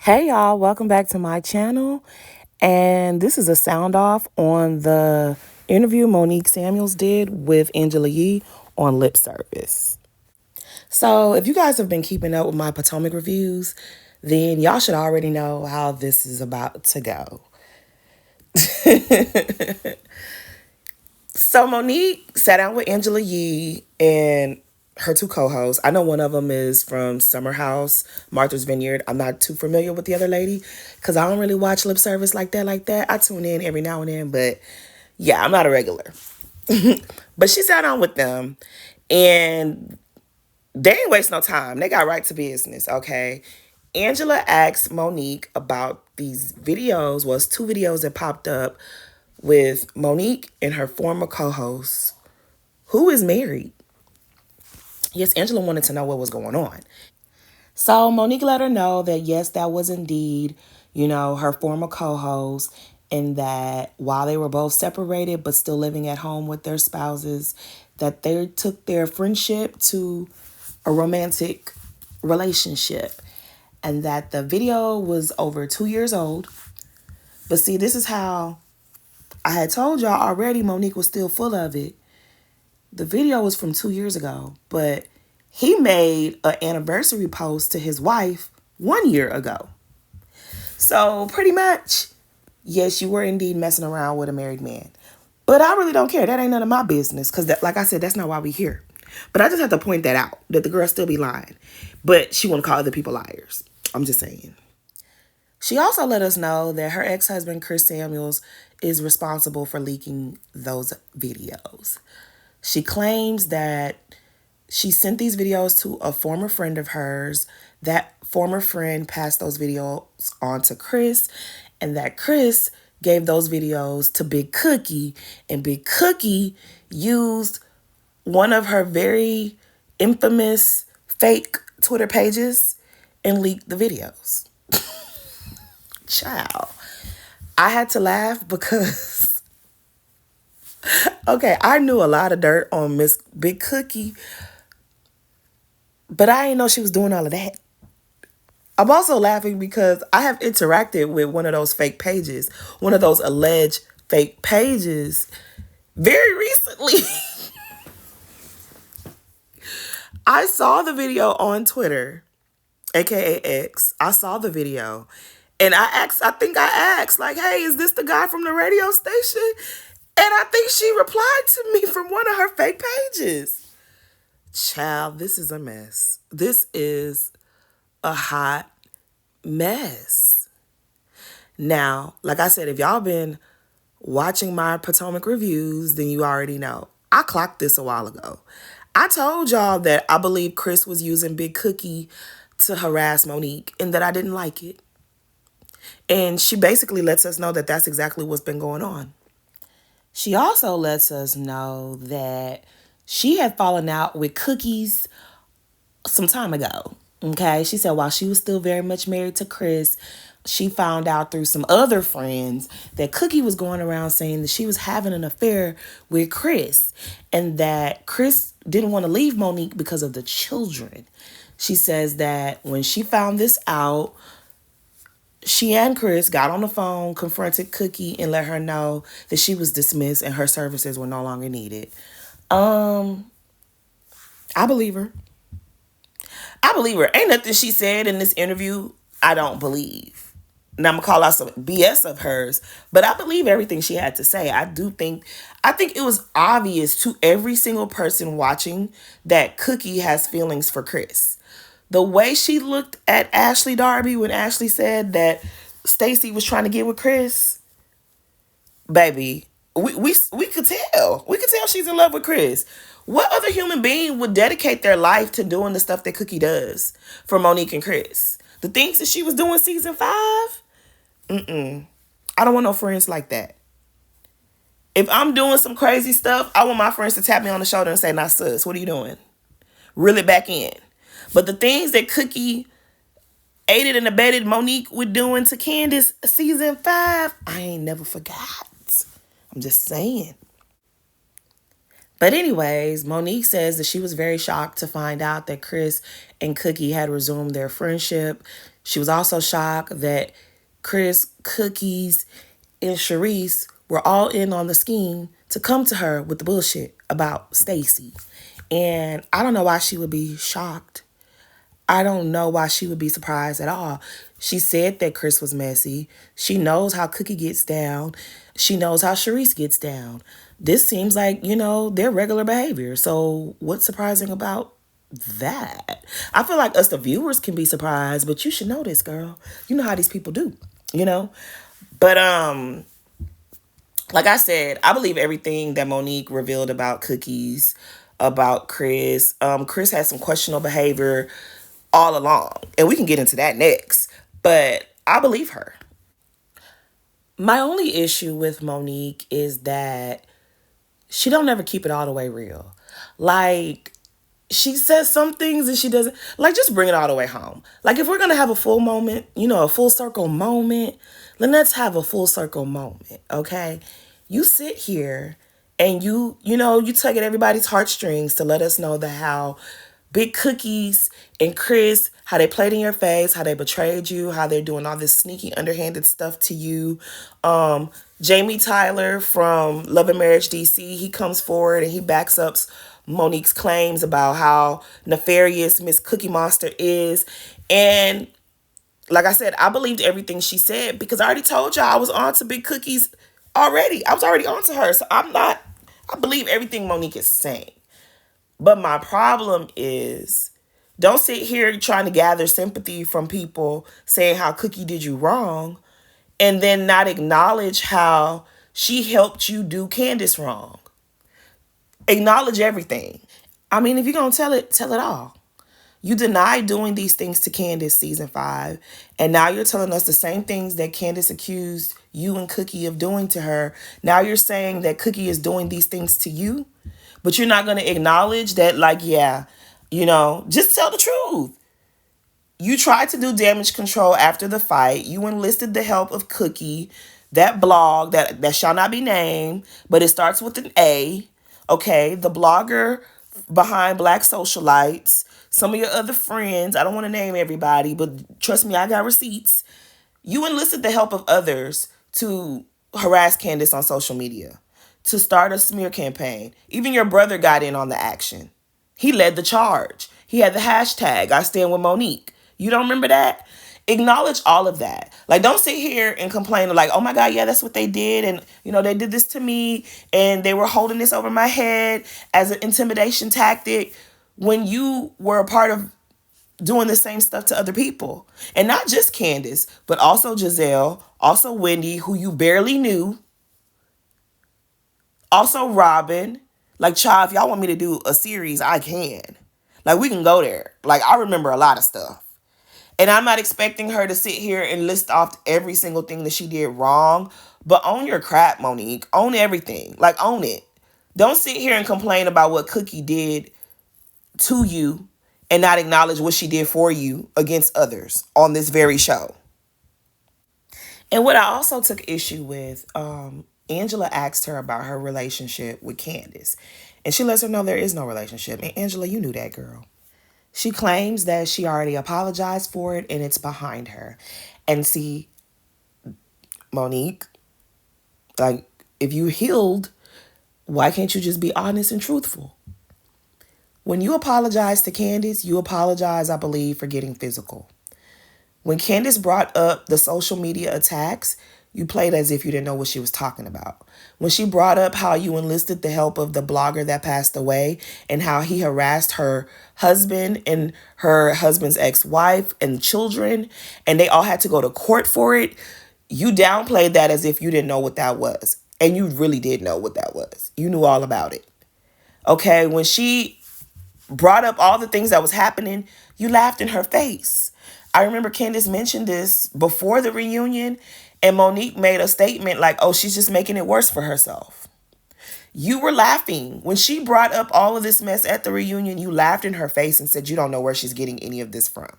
Hey y'all, welcome back to my channel. And this is a sound off on the interview Monique Samuels did with Angela Yee on Lip Service. So, if you guys have been keeping up with my Potomac reviews, then y'all should already know how this is about to go. So, Monique sat down with Angela Yee and her two co-hosts. I know one of them is from Summer House, Martha's Vineyard. I'm not too familiar with the other lady because I don't really watch Lip Service like that. I tune in every now and then, but yeah, I'm not a regular. But she sat down with them and they ain't waste no time. They got right to business, okay? Angela asked Monique about these videos. Well, it's two videos that popped up with Monique and her former co-host, who is married. Yes, Angela wanted to know what was going on. So Monique let her know that yes, that was indeed, her former co-host, and that while they were both separated but still living at home with their spouses, that they took their friendship to a romantic relationship, and that the video was over 2 years old. But see, this is how I had told y'all already Monique was still full of it. The video was from 2 years ago, but he made an anniversary post to his wife 1 year ago. So pretty much, yes, you were indeed messing around with a married man. But I really don't care. That ain't none of my business. Because like I said, that's not why we here. But I just have to point that out, that the girl still be lying. But she want to call other people liars. I'm just saying. She also let us know that her ex-husband, Chris Samuels, is responsible for leaking those videos. She claims that she sent these videos to a former friend of hers. That former friend passed those videos on to Chris, and that Chris gave those videos to Big Cookie, and Big Cookie used one of her very infamous fake Twitter pages and leaked the videos. Child, I had to laugh because okay, I knew a lot of dirt on Miss Big Cookie, but I didn't know she was doing all of that. I'm also laughing because I have interacted with one of those fake pages, one of those alleged fake pages, very recently. I saw the video on Twitter, aka X. I saw the video and I think I asked, like, hey, is this the guy from the radio station? And I think she replied to me from one of her fake pages. Child, this is a mess. This is a hot mess. Now, like I said, if y'all been watching my Potomac reviews, then you already know. I clocked this a while ago. I told y'all that I believe Chris was using Big Cookie to harass Monique and that I didn't like it. And she basically lets us know that that's exactly what's been going on. She also lets us know that she had fallen out with Cookies some time ago. Okay, she said while she was still very much married to Chris, she found out through some other friends that Cookie was going around saying that she was having an affair with Chris and that Chris didn't want to leave Monique because of the children. She says that when she found this out, she and Chris got on the phone, confronted Cookie, and let her know that she was dismissed and her services were no longer needed. I believe her. I believe her. Ain't nothing she said in this interview I don't believe. And I'm going to call out some BS of hers, but I believe everything she had to say. I think it was obvious to every single person watching that Cookie has feelings for Chris. The way she looked at Ashley Darby when Ashley said that Stacey was trying to get with Chris, baby, we could tell. We could tell she's in love with Chris. What other human being would dedicate their life to doing the stuff that Cookie does for Monique and Chris? The things that she was doing season 5? I don't want no friends like that. If I'm doing some crazy stuff, I want my friends to tap me on the shoulder and say, nah, sis, what are you doing? Reel it back in. But the things that Cookie aided and abetted Monique with doing to Candace season 5, I ain't never forgot. I'm just saying. But anyways, Monique says that she was very shocked to find out that Chris and Cookie had resumed their friendship. She was also shocked that Chris, Cookies, and Sharice were all in on the scheme to come to her with the bullshit about Stacy. And I don't know why she would be shocked. I don't know why she would be surprised at all. She said that Chris was messy. She knows how Cookie gets down. She knows how Sharice gets down. This seems like, their regular behavior. So what's surprising about that? I feel like us, the viewers, can be surprised, but you should know this, girl. You know how these people do, you know? But, like I said, I believe everything that Monique revealed about Cookies, about Chris. Chris had some questionable behavior all along, and we can get into that next. But I believe her. My only issue with Monique is that she don't ever keep it all the way real. Like, she says some things and she doesn't. Like, just bring it all the way home. Like, if we're going to have a full moment, a full circle moment, then let's have a full circle moment, okay? You sit here and you tug at everybody's heartstrings to let us know that how Big Cookies and Chris, how they played in your face, how they betrayed you, how they're doing all this sneaky, underhanded stuff to you. Jamie Tyler from Love and Marriage DC, he comes forward and he backs up Monique's claims about how nefarious Miss Cookie Monster is. And like I said, I believed everything she said because I already told y'all I was on to Big Cookies already. I was already on to her. So I believe everything Monique is saying. But my problem is, don't sit here trying to gather sympathy from people saying how Cookie did you wrong and then not acknowledge how she helped you do Candace wrong. Acknowledge everything. I mean, if you're going to tell it all. You denied doing these things to Candace season 5, and now you're telling us the same things that Candace accused you and Cookie of doing to her. Now you're saying that Cookie is doing these things to you, but you're not going to acknowledge that, just tell the truth. You tried to do damage control after the fight. You enlisted the help of Cookie, that blog that shall not be named, but it starts with an A. Okay, the blogger behind Black Socialites, some of your other friends. I don't want to name everybody, but trust me, I got receipts. You enlisted the help of others to harass Candace on social media, to start a smear campaign. Even your brother got in on the action. He led the charge. He had the hashtag, I stand with Monique. You don't remember that? Acknowledge all of that. Like, don't sit here and complain like, oh my God, yeah, that's what they did. And, they did this to me and they were holding this over my head as an intimidation tactic when you were a part of doing the same stuff to other people. And not just Candace, but also Giselle, also Wendy, who you barely knew, also Robin. Like, child, if y'all want me to do a series, I can. Like, we can go there. Like, I remember a lot of stuff. And I'm not expecting her to sit here and list off every single thing that she did wrong. But own your crap, Monique. Own everything. Like, own it. Don't sit here and complain about what Cookie did to you and not acknowledge what she did for you against others on this very show. And what I also took issue with, Angela asked her about her relationship with Candace. And she lets her know there is no relationship. And Angela, you knew that, girl. She claims that she already apologized for it and it's behind her. And see, Monique, like, if you healed, why can't you just be honest and truthful? When you apologize to Candace, you apologize, I believe, for getting physical. When Candace brought up the social media attacks, you played as if you didn't know what she was talking about. When she brought up how you enlisted the help of the blogger that passed away and how he harassed her husband and her husband's ex-wife and children, and they all had to go to court for it, you downplayed that as if you didn't know what that was. And you really did know what that was. You knew all about it. Okay, when she brought up all the things that was happening, you laughed in her face. I remember Candace mentioned this before the reunion, and Monique made a statement like, oh, she's just making it worse for herself. You were laughing. When she brought up all of this mess at the reunion, you laughed in her face and said you don't know where she's getting any of this from.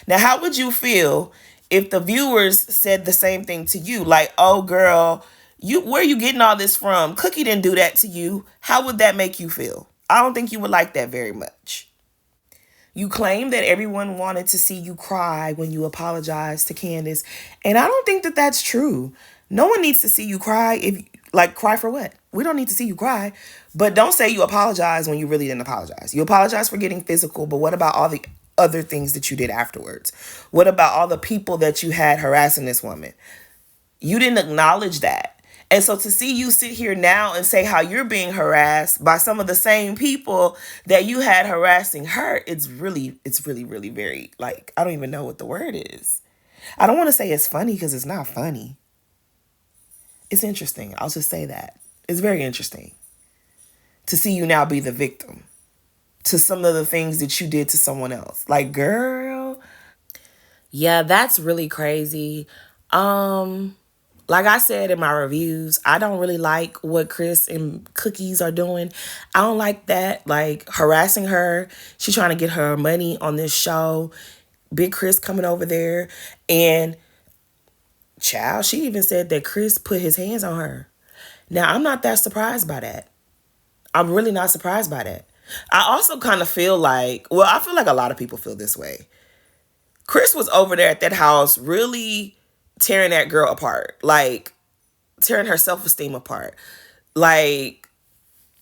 Now, how would you feel if the viewers said the same thing to you? Like, oh, girl, Where you getting all this from? Cookie didn't do that to you. How would that make you feel? I don't think you would like that very much. You claim that everyone wanted to see you cry when you apologized to Candace, and I don't think that that's true. No one needs to see you cry. If like, cry for what? We don't need to see you cry, but don't say you apologize when you really didn't apologize. You apologize for getting physical, but what about all the other things that you did afterwards? What about all the people that you had harassing this woman? You didn't acknowledge that. And so to see you sit here now and say how you're being harassed by some of the same people that you had harassing her, it's really very, like, I don't even know what the word is. I don't want to say it's funny because it's not funny. It's interesting. I'll just say that. It's very interesting to see you now be the victim to some of the things that you did to someone else. Like, girl. Yeah, that's really crazy. Like I said in my reviews, I don't really like what Chris and Cookies are doing. I don't like that, like, harassing her. She's trying to get her money on this show. Big Chris coming over there. And, child, she even said that Chris put his hands on her. Now, I'm not that surprised by that. I'm really not surprised by that. I also kind of feel like, well, I feel like a lot of people feel this way. Chris was over there at that house really tearing that girl apart. Like, tearing her self-esteem apart. Like,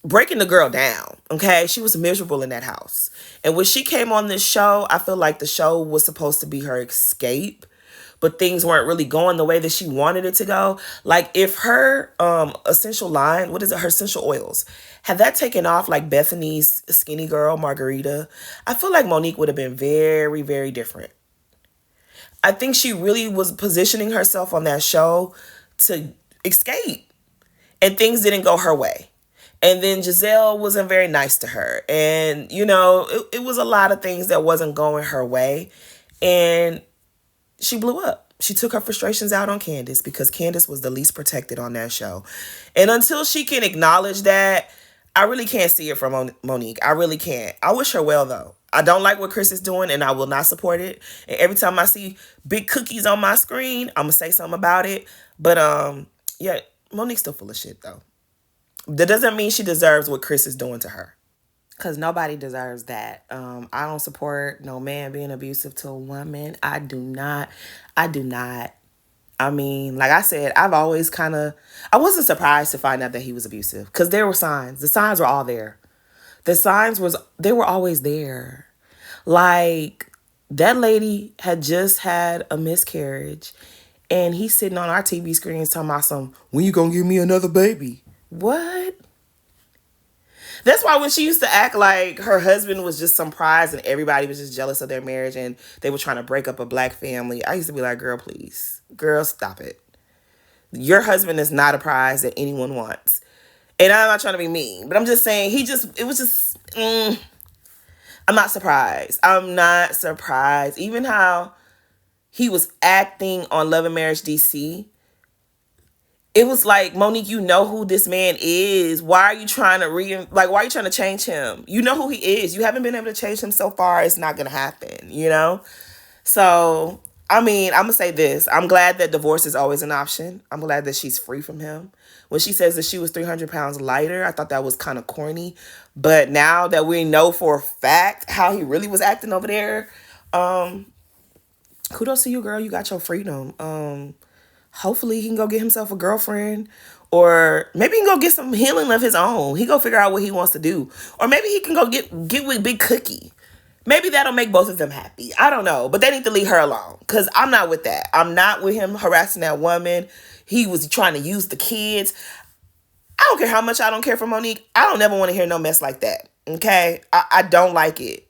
breaking the girl down, okay? She was miserable in that house. And when she came on this show, I feel like the show was supposed to be her escape, but things weren't really going the way that she wanted it to go. Like, if her essential line, what is it, her essential oils, had that taken off like Bethany's skinny girl, Margarita, I feel like Monique would have been very, very different. I think she really was positioning herself on that show to escape, and things didn't go her way. And then Giselle wasn't very nice to her. And, it was a lot of things that wasn't going her way. And she blew up. She took her frustrations out on Candace because Candace was the least protected on that show. And until she can acknowledge that, I really can't see it from Monique. I really can't. I wish her well, though. I don't like what Chris is doing, and I will not support it. And every time I see big cookies on my screen, I'm going to say something about it. But, yeah, Monique's still full of shit, though. That doesn't mean she deserves what Chris is doing to her. Because nobody deserves that. I don't support no man being abusive to a woman. I do not. I do not. I mean, like I said, I wasn't surprised to find out that he was abusive. Because there were signs. The signs were all there. They were always there. Like, that lady had just had a miscarriage. And he's sitting on our TV screens talking about when you gonna give me another baby? What? That's why when she used to act like her husband was just some prize and everybody was just jealous of their marriage and they were trying to break up a black family, I used to be like, girl, please. Girl, stop it. Your husband is not a prize that anyone wants. And I'm not trying to be mean, but I'm just saying I'm not surprised. I'm not surprised. Even how he was acting on Love and Marriage DC, it was like, Monique, you know who this man is. Why are you trying to why are you trying to change him? You know who he is. You haven't been able to change him so far. It's not going to happen, So, I mean, I'm going to say this. I'm glad that divorce is always an option. I'm glad that she's free from him. When she says that she was 300 pounds lighter, I thought that was kind of corny. But now that we know for a fact how he really was acting over there, kudos to you, girl. You got your freedom. Hopefully he can go get himself a girlfriend, or maybe he can go get some healing of his own. He go figure out what he wants to do. Or maybe he can go get with Big Cookie. Maybe that'll make both of them happy. I don't know. But they need to leave her alone, because I'm not with that. I'm not with him harassing that woman. He was trying to use the kids. I don't care how much I don't care for Monique. I don't ever want to hear no mess like that. Okay? I don't like it.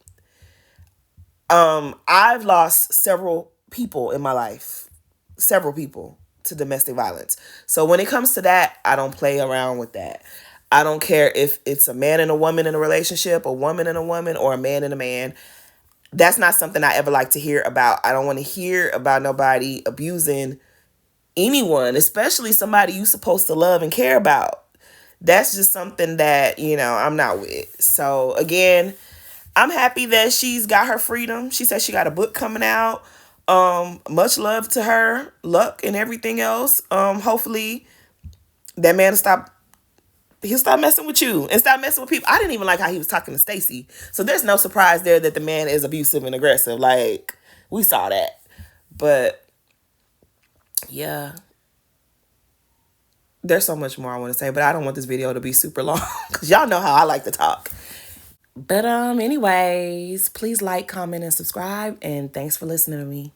I've lost several people in my life. Several people to domestic violence. So when it comes to that, I don't play around with that. I don't care if it's a man and a woman in a relationship, a woman and a woman, or a man and a man. That's not something I ever like to hear about. I don't want to hear about nobody abusing anyone, especially somebody you're supposed to love and care about. That's just something that, I'm not with. So again, I'm happy that she's got her freedom. She said she got a book coming out. Much love to her, luck and everything else. Hopefully that man he'll stop messing with you and stop messing with people. I didn't even like how he was talking to Stacey. So there's no surprise there that the man is abusive and aggressive. Like, we saw that. But yeah, there's so much more I want to say, but I don't want this video to be super long because y'all know how I like to talk. But anyways, please like, comment, and subscribe, and thanks for listening to me.